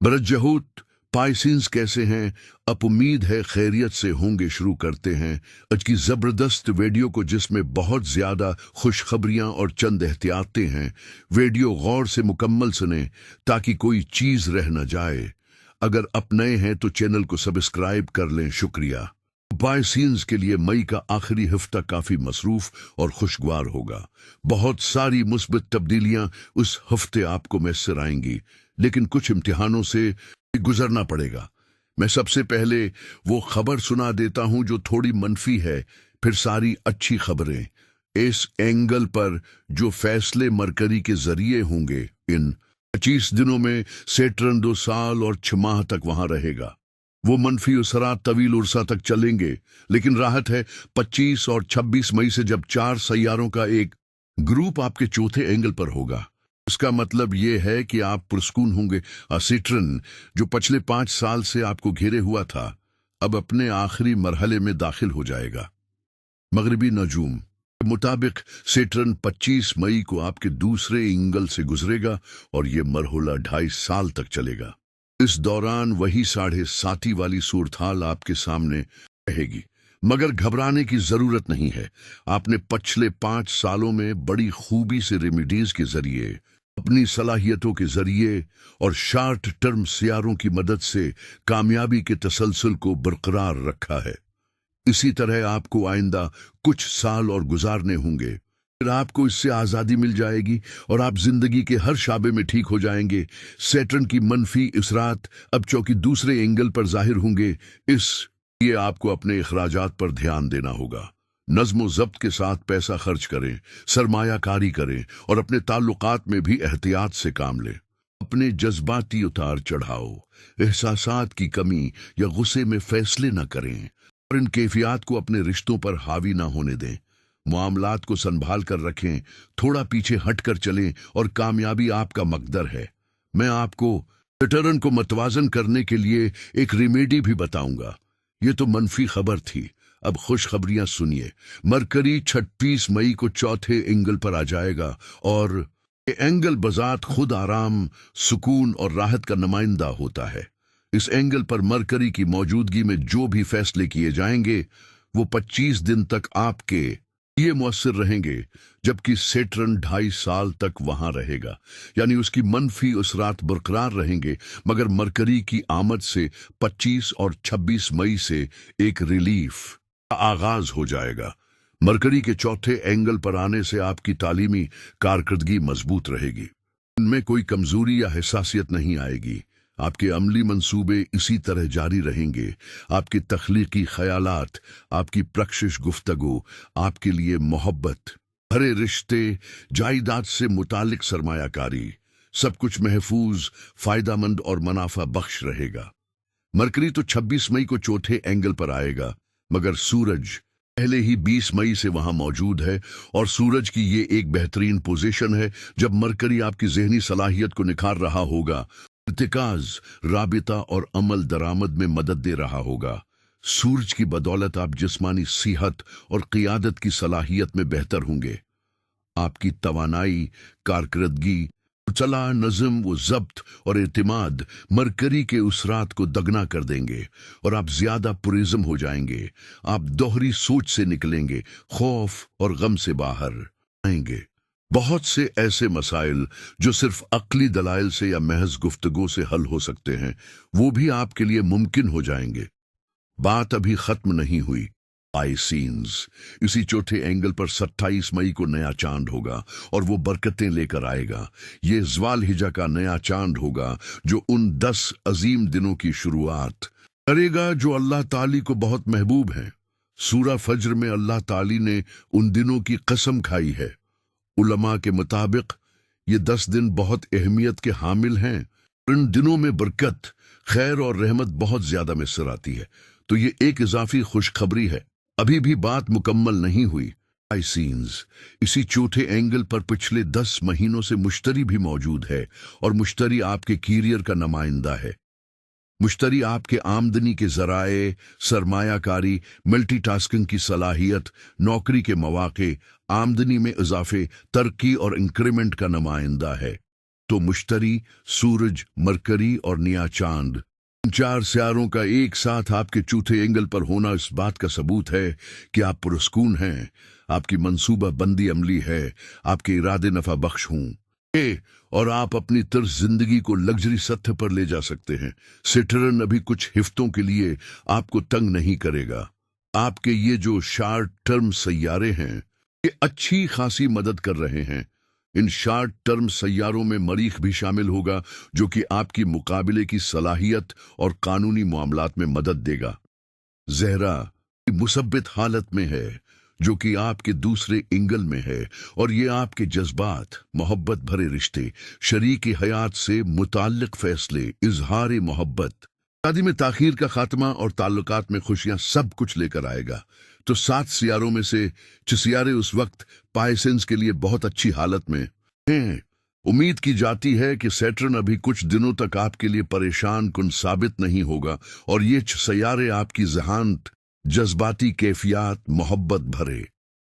बरजहूत पाइसिन्स कैसे हैं? अब उम्मीद है खैरियत से होंगे। शुरू करते हैं आज की ज़बरदस्त वीडियो को, जिसमें बहुत ज़्यादा खुशखबरियां और चंद एहतियातें हैं। वीडियो गौर से मुकम्मल सुने ताकि कोई चीज़ रह न जाए। अगर आप नए हैं तो चैनल को सब्सक्राइब कर लें। शुक्रिया। पाइसिन्स के लिए मई का आखिरी हफ्ता काफ़ी मसरूफ़ और खुशगवार होगा। बहुत सारी मुस्बत तब्दीलियां उस हफ्ते आपको मैसर आएंगी, लेकिन कुछ इम्तिहानों से गुजरना पड़ेगा। मैं सबसे पहले वो खबर सुना देता हूं जो थोड़ी मनफी है, फिर सारी अच्छी खबरें। इस एंगल पर जो फैसले मरकरी के जरिए होंगे, इन 25 दिनों में सैटर्न 2 साल और 6 माह तक वहां रहेगा। वो मनफी उसरात तवील उर्सा तक चलेंगे, लेकिन राहत है 25 और 26 मई से, जब 4 सैयारों का एक ग्रुप आपके चौथे एंगल पर होगा। इसका मतलब ये है कि आप पुरस्कून होंगे। सैटर्न, जो पिछले 5 साल से आपको घेरे हुआ था, अब अपने आखिरी मरहले में दाखिल हो जाएगा। मगरिबी नजूम के मुताबिक सैटर्न 25 मई को आपके दूसरे एंगल से गुजरेगा और ये मरहला 2.5 साल तक चलेगा। इस दौरान वही 7.5 वाली सूरत-हाल आपके सामने रहेगी, मगर घबराने की जरूरत नहीं है। आपने पिछले 5 सालों में बड़ी खूबी से रेमेडीज के जरिए, अपनी सलाहियतों के जरिए और शॉर्ट टर्म सियारों की मदद से कामयाबी के तसलसल को बरकरार रखा है। इसी तरह आपको आइंदा कुछ साल और गुजारने होंगे, फिर आपको इससे आज़ादी मिल जाएगी और आप जिंदगी के हर शाबे में ठीक हो जाएंगे। सैटर्न की मनफी इसरात अब चौकी दूसरे एंगल पर जाहिर होंगे। इसलिए आपको अपने अखराजात पर ध्यान देना होगा। नज़्म ज़ब्त के साथ पैसा खर्च करें, सरमायाकारी करें और अपने ताल्लुकात में भी एहतियात से काम लें। अपने जज्बाती उतार चढ़ाव, एहसासात की कमी या गुस्से में फैसले न करें और इन कैफियत को अपने रिश्तों पर हावी ना होने दें। मामलात को संभाल कर रखें, थोड़ा पीछे हट कर चलें और कामयाबी आपका मकदर है। मैं आपको सैटर्न को मतवाजन करने के लिए एक रेमेडी भी बताऊंगा। ये तो मनफी खबर थी, अब खुशखबरियां सुनिए। मरकरी 26 मई को चौथे एंगल पर आ जाएगा और ये एंगल बजात खुद आराम, सुकून और राहत का नुमाइंदा होता है। इस एंगल पर मरकरी की मौजूदगी में जो भी फैसले किए जाएंगे वो 25 दिन तक आपके ये मुअस्सिर रहेंगे, जबकि सैटर्न 2.5 साल तक वहां रहेगा। यानी उसकी मनफी उसरात बरकरार रहेंगे, मगर मरकरी की आमद से 25 और 26 मई से एक रिलीफ का आगाज हो जाएगा। मरकरी के चौथे एंगल पर आने से आपकी तालीमी कारकर्दगी मजबूत रहेगी। इनमें कोई कमजोरी या हसासियत नहीं आएगी। आपके अमली मंसूबे इसी तरह जारी रहेंगे। आपके तख्लीकी ख्यालात, आपकी प्रकशिश गुफ्तगू, आपके लिए मोहब्बत भरे रिश्ते, जायदाद से मुतालिक सरमायाकारी, सब कुछ महफूज, फायदामंद और मुनाफा बख्श रहेगा। मरकरी तो 26 मई को चौथे एंगल पर आएगा, मगर सूरज पहले ही 20 मई से वहां मौजूद है और सूरज की ये एक बेहतरीन पोजीशन है जब मरकरी आपकी जहनी सलाहियत को निखार रहा होगा, इर्तिकाज, राबिता और अमल दरामद में मदद दे रहा होगा। सूरज की बदौलत आप जिस्मानी सेहत और क़ियादत की सलाहियत में बेहतर होंगे। आपकी तवानाई, कारकर्दगी, चला नज़म व ज़ब्त और एतमाद मरकरी के उसरात को दगना कर देंगे और आप ज्यादा पुरिज़्म हो जाएंगे। आप दोहरी सोच से निकलेंगे, खौफ और गम से बाहर आएंगे। बहुत से ऐसे मसाइल जो सिर्फ अक्ली दलाइल से या महज गुफ्तगू से हल हो सकते हैं, वो भी आपके लिए मुमकिन हो जाएंगे। बात अभी खत्म नहीं हुई। पाइसिन्स, इसी चौथे एंगल पर 27 मई को नया चांद होगा और वो बरकतें लेकर आएगा। ये ज़वाल हिजा का नया चांद होगा जो उन 10 अजीम दिनों की शुरुआत करेगा जो अल्लाह ताली को बहुत महबूब हैं। सूरा फज्र में अल्लाह ताली ने उन दिनों की कसम खाई है। उलमा के मुताबिक ये 10 दिन बहुत अहमियत के हामिल हैं। इन दिनों में बरकत, खैर और रहमत बहुत ज्यादा मिसर आती है। तो ये एक इजाफी खुशखबरी है, अभी भी बात मुकम्मल नहीं हुई। पाइसिन्स, इसी चौथे एंगल पर पिछले 10 महीनों से मुश्तरी भी मौजूद है और मुश्तरी आपके कैरियर का नुमाइंदा है। मुश्तरी आपके आमदनी के जराए, सरमायाकारी, मल्टीटास्किंग की सलाहियत, नौकरी के मौके, आमदनी में इजाफे, तरक्की और इंक्रीमेंट का नुमाइंदा है। तो मुश्तरी, सूरज, मरकरी और नया चांद, इन 4 सितारों का एक साथ आपके चौथे एंगल पर होना इस बात का सबूत है कि आप पुरस्कून हैं, आपकी मंसूबा बंदी अमली है, आपके इरादे नफा बख्श हूं और आप अपनी तर्ज जिंदगी को लग्जरी सतह पर ले जा सकते हैं। सेटर्न अभी कुछ हिफ्तों के लिए आपको तंग नहीं करेगा। आपके ये जो शॉर्ट टर्म सैयारे हैं ये अच्छी खासी मदद कर रहे हैं। इन शॉर्ट टर्म सैयारों में मरीख भी शामिल होगा जो कि आपकी मुकाबले की सलाहियत और कानूनी मामलात में मदद देगा। ज़हरा मुसब्बित हालत में है जो कि आपके दूसरे एंगल में है और ये आपके जज्बात, मोहब्बत भरे रिश्ते, शरीक हयात से मुताल्लिक फैसले, इजहार मोहब्बत, शादी में ताखीर का खात्मा और ताल्लुकात में खुशियां सब कुछ लेकर आएगा। तो 7 सियारों में से 6 सियारे उस वक्त पाइसेंस के लिए बहुत अच्छी हालत में हैं। उम्मीद की जाती है कि सैटर्न अभी कुछ दिनों तक आपके लिए परेशान कुन साबित नहीं होगा और ये 6 सियारे आपकी जहानत, जज्बाती कैफियत, मोहब्बत भरे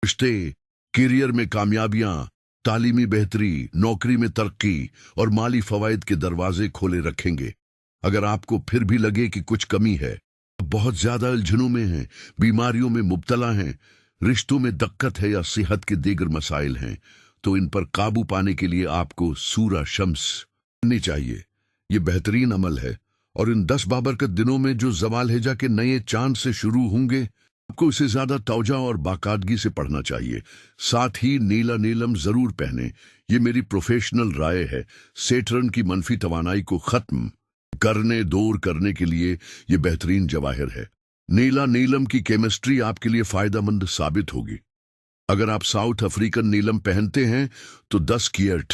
रिश्ते, करियर में कामयाबियां, तालीमी बेहतरी, नौकरी में तरक्की और माली फवायद के दरवाजे खोले रखेंगे। अगर आपको फिर भी लगे कि कुछ कमी है, बहुत ज्यादा उलझनों में हैं, बीमारियों में मुब्तला हैं, रिश्तों में दिक्कत है या सेहत के दीगर मसाइल हैं, तो इन पर काबू पाने के लिए आपको सूरा शम्स पढ़नी चाहिए। ये बेहतरीन अमल है और इन 10 बाबरकत दिनों में जो जवाल हिजा के नए चांद से शुरू होंगे, आपको इसे ज्यादा तवज्जो और बाकायदगी से पढ़ना चाहिए। साथ ही नीला नीलम जरूर पहने, ये मेरी प्रोफेशनल राय है। सेटर्न की मनफी तवानाई को खत्म करने, दूर करने के लिए ये बेहतरीन जवाहिर है। नीला नीलम की केमिस्ट्री आपके लिए फायदेमंद साबित होगी। अगर आप साउथ अफ्रीकन नीलम पहनते हैं तो 10 कैरेट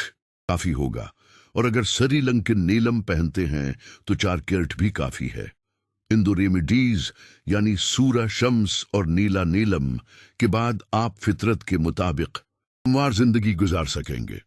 काफी होगा और अगर श्रीलंकन नीलम पहनते हैं तो 4 कैरेट भी काफी है। इन 2 रेमेडीज यानी सूरा शम्स और नीला नीलम के बाद आप फितरत के मुताबिक हमवार जिंदगी गुजार सकेंगे।